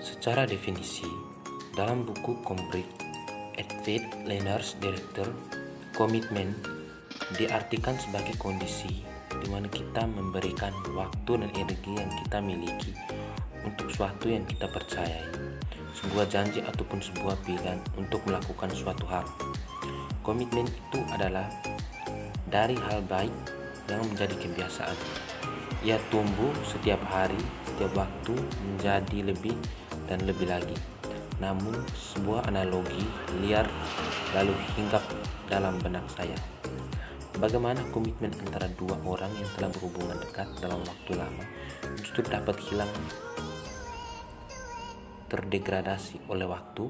Secara definisi, dalam buku Complete Advanced Learners Director, komitmen diartikan sebagai kondisi di mana kita memberikan waktu dan energi yang kita miliki untuk suatu yang kita percayai, sebuah janji ataupun sebuah pilihan untuk melakukan suatu hal. Komitmen itu adalah dari hal baik yang menjadi kebiasaan. Ia tumbuh setiap hari, setiap waktu menjadi lebih dan lebih lagi. Namun sebuah analogi liar lalu hinggap dalam benak saya. Bagaimana komitmen antara dua orang yang telah berhubungan dekat dalam waktu lama justru dapat hilang terdegradasi oleh waktu.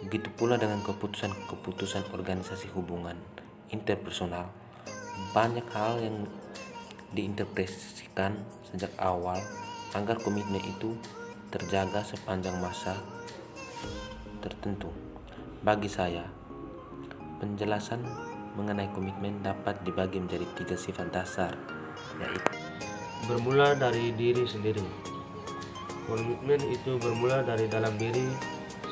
Begitu pula dengan keputusan-keputusan organisasi hubungan interpersonal. Banyak hal yang diinterpretasikan sejak awal agar komitmen itu terjaga sepanjang masa tertentu. Bagi saya, penjelasan mengenai komitmen dapat dibagi menjadi 3 sifat dasar, yaitu bermula dari diri sendiri. Komitmen itu bermula dari dalam diri,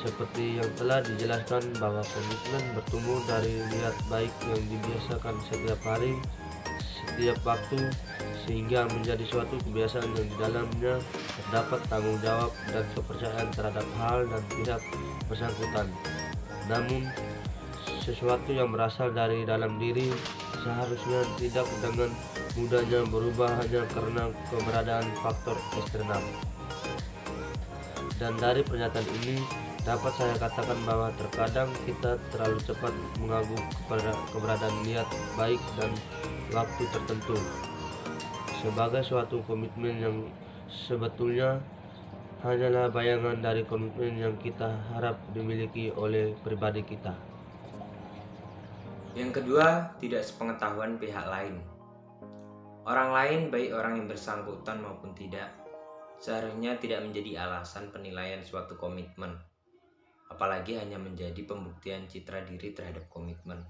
seperti yang telah dijelaskan bahwa komitmen bertumbuh dari niat baik yang dibiasakan setiap hari, setiap waktu, sehingga menjadi suatu kebiasaan yang di dalamnya terdapat tanggung jawab dan kepercayaan terhadap hal dan pihak bersangkutan. Namun, sesuatu yang berasal dari dalam diri seharusnya tidak dengan mudahnya berubah hanya karena keberadaan faktor eksternal. Dan dari pernyataan ini dapat saya katakan bahwa terkadang kita terlalu cepat menganggap keberadaan niat baik dan waktu tertentu sebagai suatu komitmen yang sebetulnya hanyalah bayangan dari komitmen yang kita harap dimiliki oleh pribadi kita. Yang kedua, tidak sepengetahuan pihak lain. Orang lain, baik orang yang bersangkutan maupun tidak, seharusnya tidak menjadi alasan penilaian suatu komitmen, apalagi hanya menjadi pembuktian citra diri terhadap komitmen.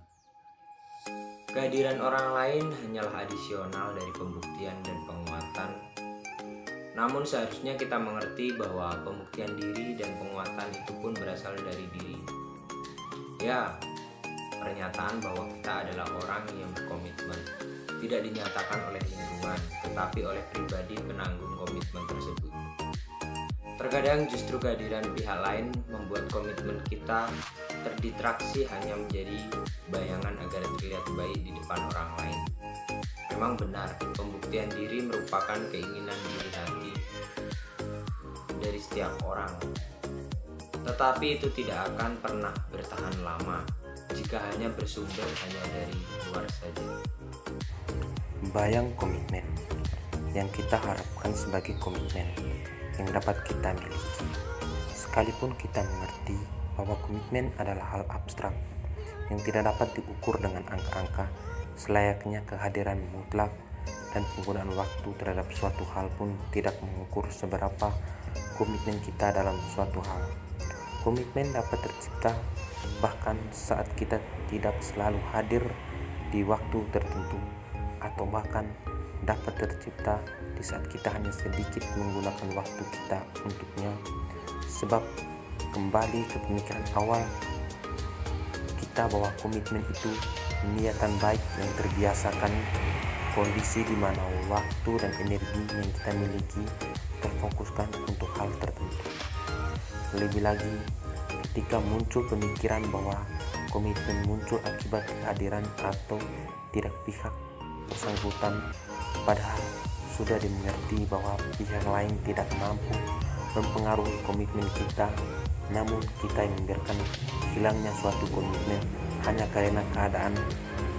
Kehadiran orang lain hanyalah adisional dari pembuktian dan penguatan. Namun seharusnya kita mengerti bahwa pembuktian diri dan penguatan itu pun berasal dari diri. Ya, pernyataan bahwa kita adalah orang yang berkomitmen tidak dinyatakan oleh lingkungan, tetapi oleh pribadi penanggung komitmen tersebut. Terkadang justru kehadiran pihak lain membuat komitmen kita terdistraksi hanya menjadi bayangan agar terlihat baik di depan orang lain. Memang benar, pembuktian diri merupakan keinginan diri hati dari setiap orang. Tetapi itu tidak akan pernah bertahan lama jika hanya bersumber hanya dari luar saja. bayang komitmen yang kita harapkan sebagai komitmen yang dapat kita miliki. Sekalipun kita mengerti bahwa komitmen adalah hal abstrak yang tidak dapat diukur dengan angka-angka, selayaknya kehadiran mutlak dan penggunaan waktu terhadap suatu hal pun tidak mengukur seberapa komitmen kita dalam suatu hal. Komitmen dapat tercipta bahkan saat kita tidak selalu hadir di waktu tertentu, atau bahkan dapat tercipta di saat kita hanya sedikit menggunakan waktu kita untuknya. Sebab kembali ke pemikiran awal kita bahwa komitmen itu niatan baik yang terbiasakan, kondisi di mana waktu dan energi yang kita miliki terfokuskan untuk hal tertentu. Lebih lagi, ketika muncul pemikiran bahwa komitmen muncul akibat kehadiran atau tidak pihak bersangkutan, padahal sudah dimengerti bahwa pihak lain tidak mampu mempengaruhi komitmen kita, namun kita yang membiarkan hilangnya suatu komitmen hanya karena keadaan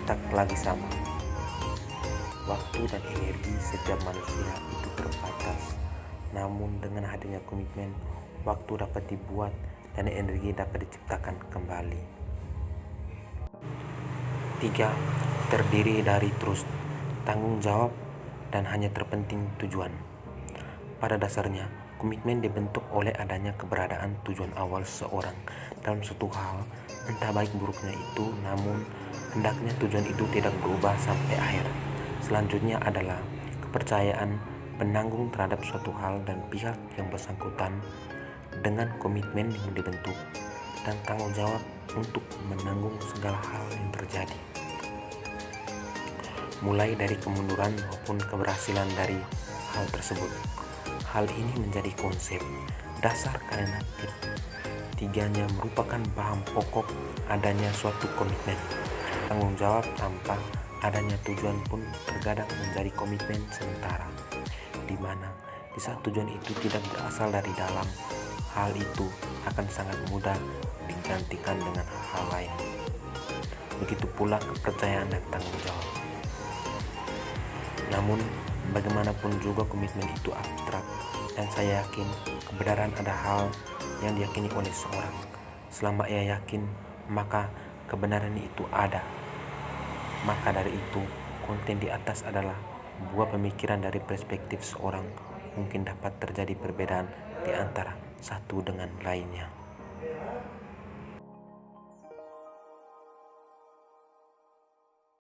tak lagi sama. Waktu dan energi setiap manusia itu terbatas, namun dengan hadirnya komitmen, waktu dapat dibuat dan energi dapat diciptakan kembali. 3. Terdiri dari trust, tanggung jawab, dan hanya terpenting tujuan. Pada dasarnya, komitmen dibentuk oleh adanya keberadaan tujuan awal seseorang dalam suatu hal, entah baik buruknya itu, namun hendaknya tujuan itu tidak berubah sampai akhir. Selanjutnya adalah kepercayaan penanggung terhadap suatu hal dan pihak yang bersangkutan, dengan komitmen yang dibentuk dan tanggung jawab untuk menanggung segala hal yang terjadi, mulai dari kemunduran maupun keberhasilan dari hal tersebut. Hal ini menjadi konsep dasar karena ketiganya merupakan bahan pokok adanya suatu komitmen. Tanggung jawab tanpa adanya tujuan pun terkadang menjadi komitmen sementara, di mana di saat tujuan itu tidak berasal dari dalam, hal itu akan sangat mudah digantikan dengan hal lain. Begitu pula kepercayaan dan tanggung jawab. Namun, bagaimanapun juga komitmen itu abstrak, dan saya yakin kebenaran ada hal yang diyakini oleh seorang. Selama ia yakin, maka kebenaran itu ada. Maka dari itu, konten di atas adalah buah pemikiran dari perspektif seorang. Mungkin dapat terjadi perbedaan di antara satu dengan lainnya.